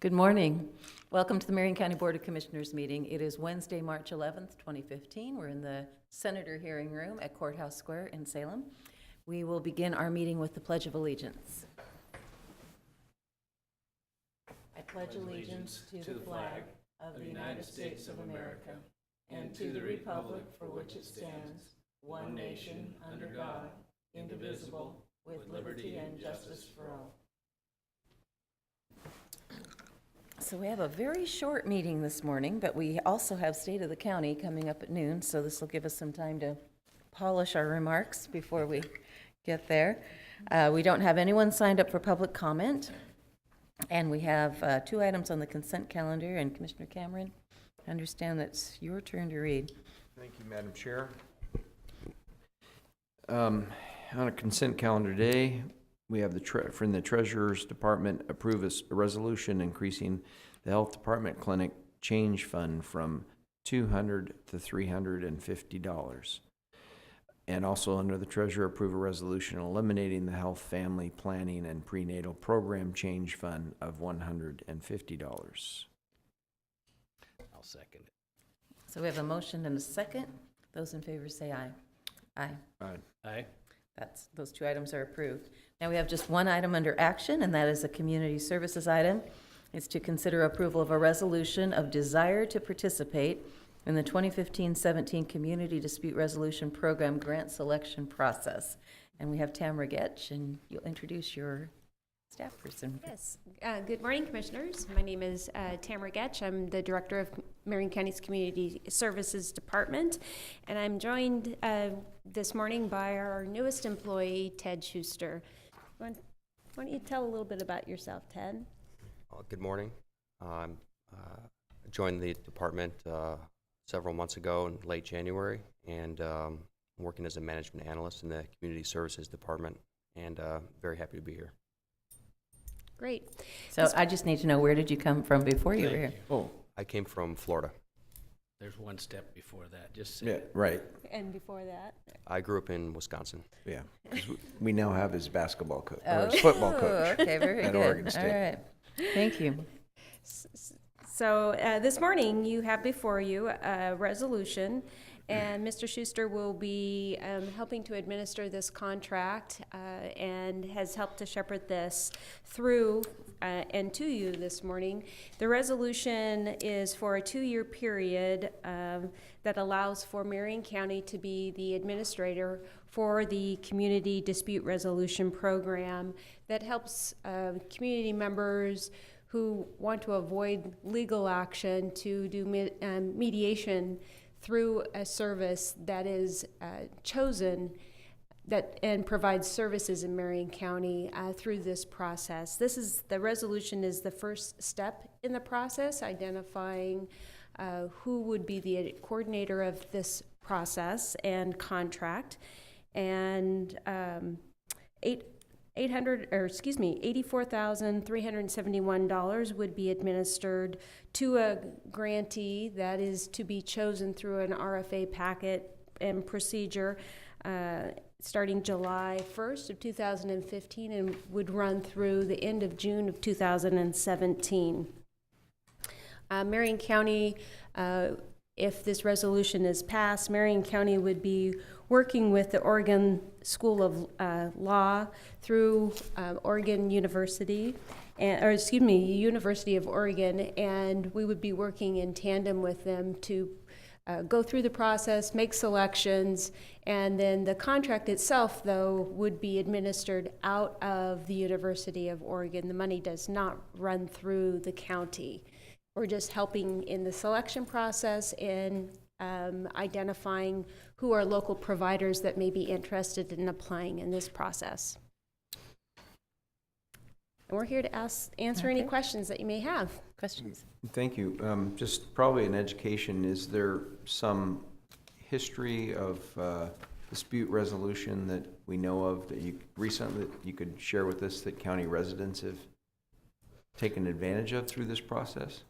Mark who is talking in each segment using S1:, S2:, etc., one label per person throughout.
S1: Good morning. Welcome to the Marion County Board of Commissioners meeting. It is Wednesday, March 11th, 2015. We're in the Senator Hearing Room at Courthouse Square in Salem. We will begin our meeting with the Pledge of Allegiance. I pledge allegiance to the flag of the United States of America and to the republic for which it stands, one nation, under God, indivisible, with liberty and justice for all. So we have a very short meeting this morning, but we also have State of the County coming up at noon, so this will give us some time to polish our remarks before we get there. We don't have anyone signed up for public comment, and we have two items on the consent calendar, and Commissioner Cameron, I understand that's your turn to read.
S2: Thank you, Madam Chair. On a consent calendar today, we have from the Treasurer's Department approve a resolution increasing the Health Department Clinic Change Fund from $200 to $350. And also under the Treasurer, approve a resolution eliminating the Health Family Planning and Prenatal Program Change Fund of $150.
S3: I'll second it.
S1: So we have a motion and a second. Those in favor say aye. Aye.
S2: Aye.
S3: Aye.
S1: Those two items are approved. Now we have just one item under action, and that is a community services item. It's to consider approval of a resolution of desire to participate in the 2015-17 Community Dispute Resolution Program grant selection process. And we have Tamara Getch, and you'll introduce your staff person.
S4: Yes. Good morning, Commissioners. My name is Tamara Getch. I'm the Director of Marion County's Community Services Department, and I'm joined this morning by our newest employee, Ted Schuster. Why don't you tell a little bit about yourself, Ted?
S5: Good morning. I joined the department several months ago in late January, and I'm working as a management analyst in the Community Services Department, and very happy to be here.
S4: Great.
S1: So I just need to know, where did you come from before you were here?
S2: Oh,
S5: I came from Florida.
S3: There's one step before that. Just say
S2: yeah,
S3: it.
S2: right.
S4: And before that?
S5: I grew up in Wisconsin.
S2: Yeah. 'Cause we now have his basketball coach, or
S1: Oh,
S2: his football coach
S1: okay, very
S2: at
S1: good.
S2: Oregon State.
S1: All right. Thank you.
S4: So this morning you have before you a resolution, and Mr. Schuster will be helping to administer this contract and has helped to shepherd this through and to you this morning. The resolution is for a 2-year period that allows for Marion County to be the administrator for the Community Dispute Resolution Program that helps community members who want to avoid legal action to do mediation through a service that is chosen and provides services in Marion County through this process. The resolution is the first step in the process, identifying who would be the coordinator of this process and contract, and $84,371 would be administered to a grantee that is to be chosen through an RFA packet and procedure starting July 1st of 2015 and would run through the end of June of 2017. Marion County, if this resolution is passed, Marion County would be working with the Oregon School of Law through Oregon University, University of Oregon, and we would be working in tandem with them to go through the process, make selections, and then the contract itself, though, would be administered out of the University of Oregon. The money does not run through the county. We're just helping in the selection process and identifying who are local providers that may be interested in applying in this process. And we're here to answer any questions that you may have.
S1: Questions?
S2: Thank you. Just probably in education, is there some history of dispute resolution that we know of that you could share with us that county residents have taken advantage of through this process?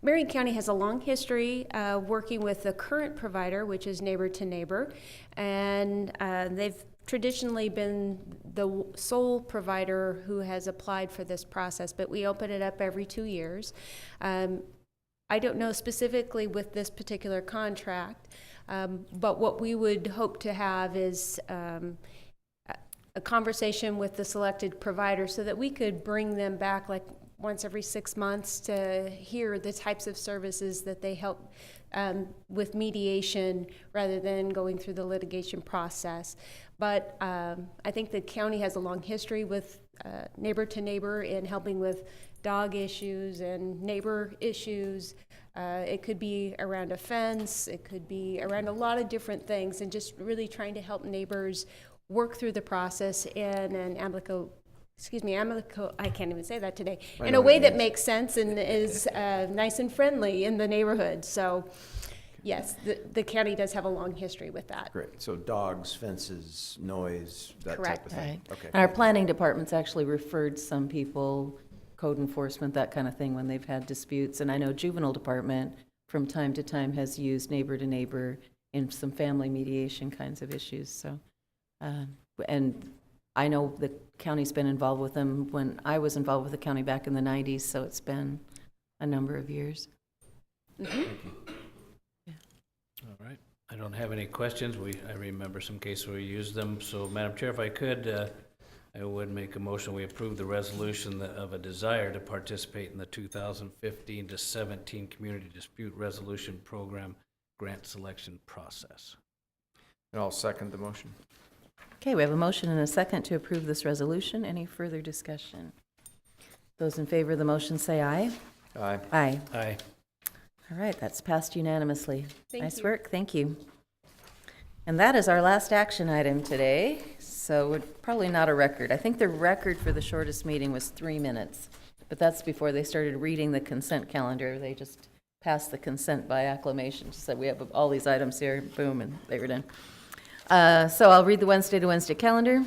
S4: Marion County has a long history working with the current provider, which is Neighbor to Neighbor, and they've traditionally been the sole provider who has applied for this process, but we open it up every 2 years. I don't know specifically with this particular contract, but what we would hope to have is a conversation with the selected provider so that we could bring them back like once every 6 months to hear the types of services that they help with mediation rather than going through the litigation process. But I think the county has a long history with neighbor to neighbor in helping with dog issues and neighbor issues. It could be around a fence, it could be around a lot of different things, and just really trying to help neighbors work through the process in an amicable, I can't even say that today, in a way that makes sense and is nice and friendly in the neighborhood. So yes, the county does have a long history with that.
S2: Great, so dogs, fences, noise, that type of thing.
S1: Right.
S2: Okay.
S1: And our planning department's actually referred some people, code enforcement, that kind of thing, when they've had disputes. And I know juvenile department from time to time has used neighbor to neighbor in some family mediation kinds of issues. So, and I know the county's been involved with them when I was involved with the county back in the 90s, so it's been a number of years.
S3: All right. I don't have any questions. I remember some cases where we used them. So, Madam Chair, if I could, I would make a motion, we approve the resolution of a desire to participate in the 2015 to 17 Community Dispute Resolution Program grant selection process.
S2: And I'll second the motion.
S1: Okay, we have a motion and a second to approve this resolution. Any further discussion? Those in favor of the motion say aye.
S2: Aye.
S1: Aye.
S3: Aye.
S1: All right, that's passed unanimously.
S4: Thank
S1: Nice
S4: you.
S1: work, thank you. And that is our last action item today, so we're probably not a record. I think the record for the shortest meeting was 3 minutes, but that's before they started reading the consent calendar. They just passed the consent by acclamation, just said we have all these items here, boom, and they were done. So I'll read the Wednesday to Wednesday calendar.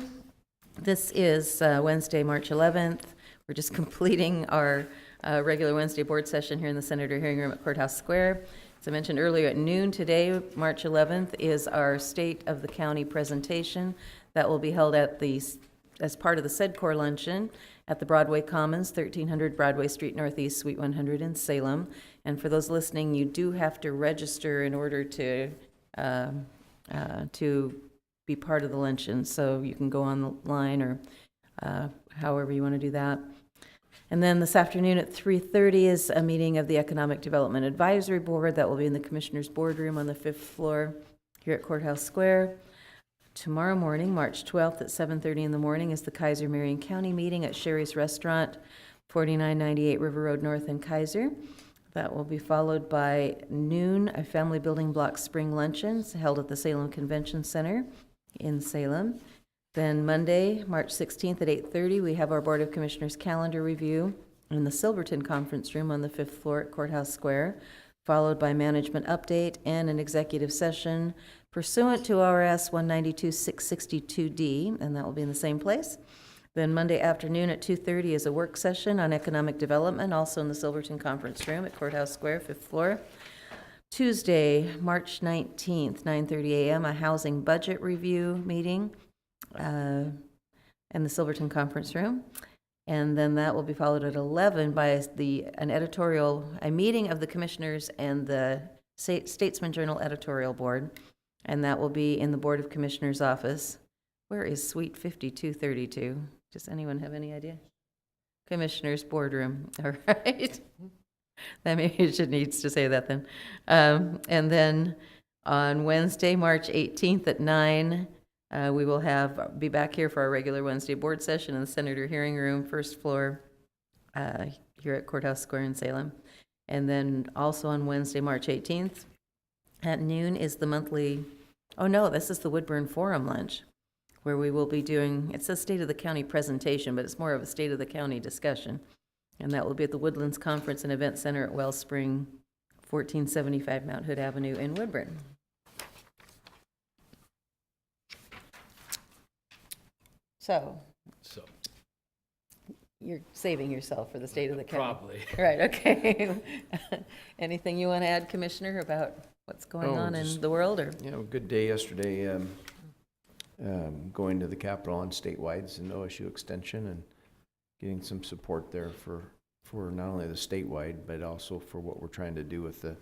S1: This is Wednesday, March 11th. We're just completing our regular Wednesday board session here in the Senator Hearing Room at Courthouse Square. As I mentioned earlier, at noon today, March 11th, is our State of the County presentation that will be held at as part of the SEDCOR luncheon at the Broadway Commons, 1300 Broadway Street Northeast, Suite 100 in Salem. And for those listening, you do have to register in order to be part of the luncheon. So you can go online or however you want to do that. And then this afternoon at 3:30 is a meeting of the Economic Development Advisory Board that will be in the Commissioner's Boardroom on the 5th floor here at Courthouse Square. Tomorrow morning, March 12th at 7:30 in the morning, is the Kaiser Marion County meeting at Sherry's Restaurant, 4998 River Road North in Kaiser. That will be followed by noon, a family building block spring luncheon held at the Salem Convention Center in Salem. Then Monday, March 16th at 8:30, we have our Board of Commissioners calendar review in the Silverton Conference Room on the 5th floor at Courthouse Square, followed by management update and an executive session pursuant to ORS 192-662D, and that will be in the same place. Then Monday afternoon at 2:30 is a work session on economic development, also in the Silverton Conference Room at Courthouse Square, 5th floor. Tuesday, March 19th, 9:30 a.m., a housing budget review meeting in the Silverton Conference Room. And then that will be followed at 11 by a meeting of the commissioners and the Statesman Journal Editorial Board. And that will be in the Board of Commissioners office. Where is Suite 5232? Does anyone have any idea? Commissioners Boardroom, all right. That maybe it needs to say that then. And then on Wednesday, March 18th at 9, we will be back here for our regular Wednesday board session in the Senator Hearing Room, 1st floor, here at Courthouse Square in Salem. And then also on Wednesday, March 18th at noon is the monthly, this is the Woodburn Forum lunch, where we will be doing, it's a State of the County presentation, but it's more of a State of the County discussion. And that will be at the Woodlands Conference and Event Center at Wellspring, 1475 Mount Hood Avenue in Woodburn. So, you're saving yourself for the State of the County.
S3: Probably.
S1: Right, okay. Anything you want to add, Commissioner, about what's going on in
S2: just-
S1: the world, or?
S2: Yeah, a good day yesterday. going to the Capitol on statewide and OSU extension and getting some support there for not only the statewide, but also for what we're trying to do with the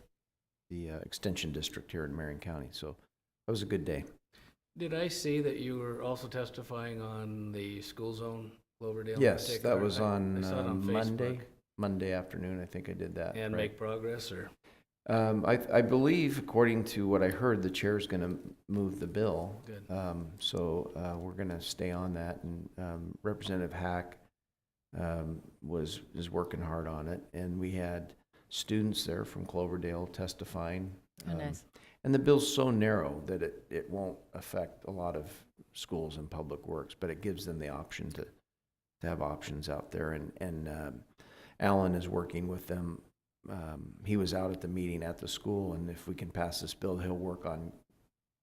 S2: extension district here in Marion County. So that was a good day.
S3: Did I see that you were also testifying on the school zone, Cloverdale? in
S2: Yes,
S3: particular?
S2: that was
S3: I
S2: on
S3: saw it on Facebook.
S2: Monday afternoon. I think I did that.
S3: And
S2: right.
S3: make progress, or?
S2: I believe, according to what I heard, the chair's going to move the bill.
S3: Good.
S2: So we're going to stay on that, and Representative Hack is working hard on it, and we had students there from Cloverdale testifying.
S1: Oh, nice.
S2: And the bill's so narrow that it won't affect a lot of schools and public works, but it gives them the option to have options out there. And Alan is working with them. He was out at the meeting at the school, and if we can pass this bill, he'll work on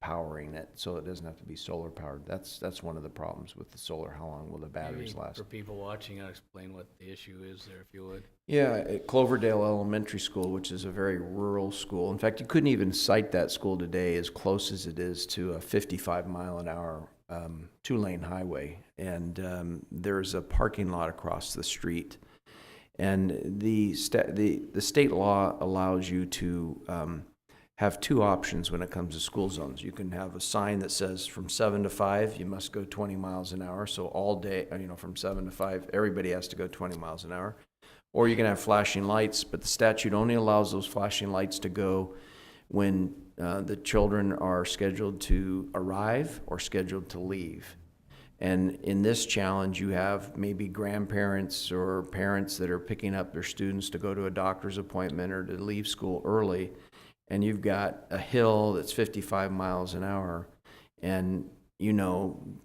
S2: powering it so it doesn't have to be solar powered. That's one of the problems with the solar. How long will the batteries
S3: Maybe
S2: last?
S3: for people watching, I'll explain what the issue is there, if you would.
S2: Yeah, at Cloverdale Elementary School, which is a very rural school. In fact, you couldn't even cite that school today, as close as it is to a 55-mile-an-hour two-lane highway. And there's a parking lot across the street. And the state law allows you to have two options when it comes to school zones. You can have a sign that says from 7 to 5, you must go 20 miles an hour. So all day, from 7 to 5, everybody has to go 20 miles an hour. Or you can have flashing lights, but the statute only allows those flashing lights to go when the children are scheduled to arrive or scheduled to leave. And in this challenge, you have maybe grandparents or parents that are picking up their students to go to a doctor's appointment or to leave school early, and you've got a hill that's 55 miles an hour, and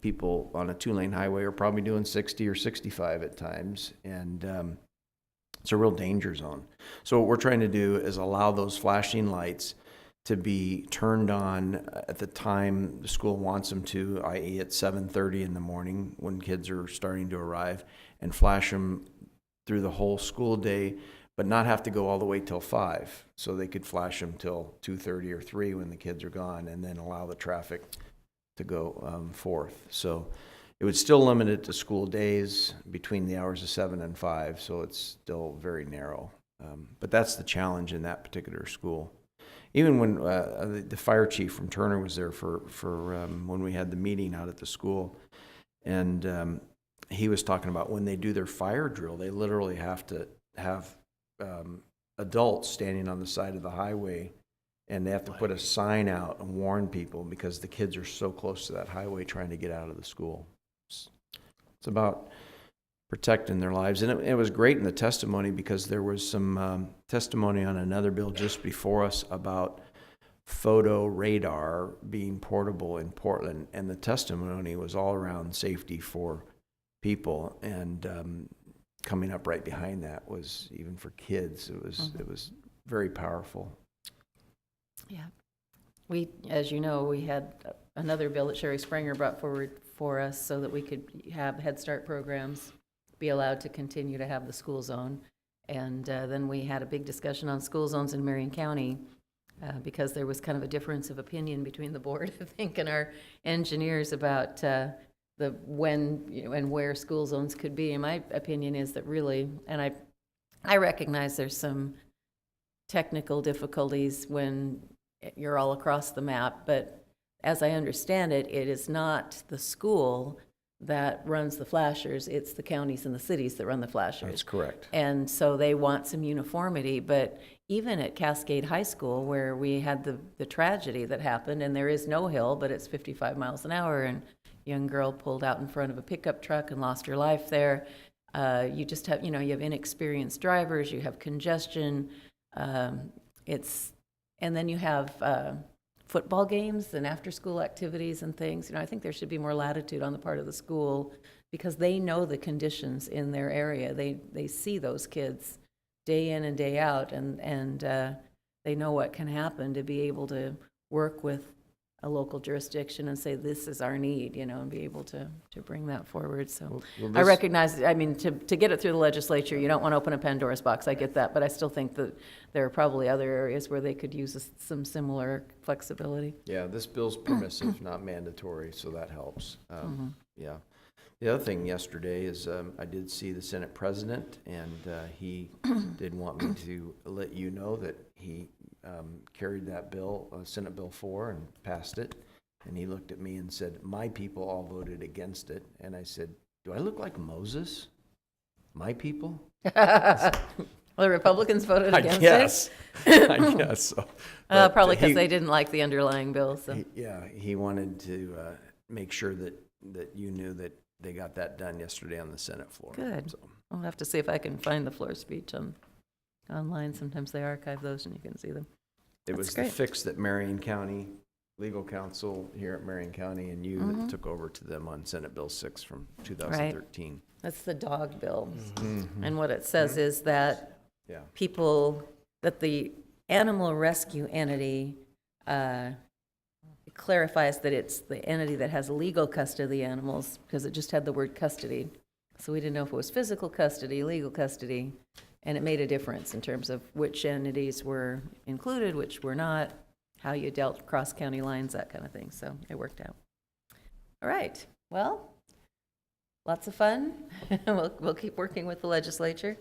S2: people on a two-lane highway are probably doing 60 or 65 at times, and it's a real danger zone. So what we're trying to do is allow those flashing lights to be turned on at the time the school wants them to, i.e. at 7:30 in the morning when kids are starting to arrive, and flash them through the whole school day, but not have to go all the way till 5. So they could flash them till 2:30 or 3 when the kids are gone, and then allow the traffic to go forth. So it would still limit it to school days between the hours of 7 and 5, so it's still very narrow. But that's the challenge in that particular school. Even when the fire chief from Turner was there for when we had the meeting out at the school, and he was talking about when they do their fire drill, they literally have to have adults standing on the side of the highway, and they have to put a sign out and warn people because the kids are so close to that highway trying to get out of the school. It's about protecting their lives. And it was great in the testimony because there was some testimony on another bill just before us about photo radar being portable in Portland, and the testimony was all around safety for people, and coming up right behind that was even for kids. It was very powerful.
S1: Yeah. We, as you know, we had another bill that Sherry Springer brought forward for us so that we could have Head Start programs be allowed to continue to have the school zone. And then we had a big discussion on school zones in Marion County because there was kind of a difference of opinion between the board, I think, and our engineers about the when and where school zones could be. And my opinion is that really, and I recognize there's some technical difficulties when you're all across the map, but as I understand it, it is not the school that runs the flashers, it's the counties and the cities that run the flashers.
S2: That's correct.
S1: And so they want some uniformity, but even at Cascade High School, where we had the tragedy that happened, and there is no hill, but it's 55 miles an hour, and a young girl pulled out in front of a pickup truck and lost her life there. You just have, you have inexperienced drivers, you have congestion, and then you have football games and after-school activities and things. I think there should be more latitude on the part of the school because they know the conditions in their area. They see those kids day in and day out, and they know what can happen to be able to work with a local jurisdiction and say, this is our need, you know, and be able to bring that forward, so.
S2: Well,
S1: I
S2: this-
S1: recognize, I mean, to get it through the legislature, you don't want to open a Pandora's box, I get that, but I still think that there are probably other areas where they could use some similar flexibility.
S2: Yeah, this bill's permissive, not mandatory, so that helps. Yeah. The other thing yesterday is I did see the Senate President, and he did want me to let you know that he carried that bill, Senate Bill 4, and passed it. And he looked at me and said, my people all voted against it. And I said, do I look like Moses? My people?
S1: Well, the Republicans voted
S2: I
S1: against
S2: guess. I guess so.
S1: it.
S2: But,
S1: Probably because
S2: he-
S1: they didn't like the underlying bill, so.
S2: Yeah, he wanted to make sure that you knew that they got that done yesterday on the Senate floor.
S1: Good.
S2: So,
S1: I'll have to see if I can find the floor speech online. Sometimes they archive those and you can see them.
S2: it
S1: That's
S2: was the
S1: great.
S2: fix that Marion County, legal counsel here at Marion County, and you that took over to them on Senate Bill 6 from 2013.
S1: That's the dog bill.
S2: Mm-hmm.
S1: And what it says is that
S2: Yeah.
S1: that the animal rescue entity clarifies that it's the entity that has legal custody of the animals, because it just had the word custody. So we didn't know if it was physical custody, legal custody, and it made a difference in terms of which entities were included, which were not, how you dealt cross-county lines, that kind of thing. So it worked out. All right, well, lots of fun. We'll keep working with the legislature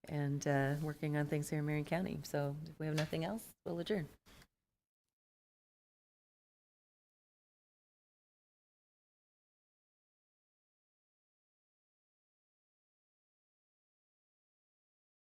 S1: and working on things here in Marion County. So if we have nothing else, we'll adjourn.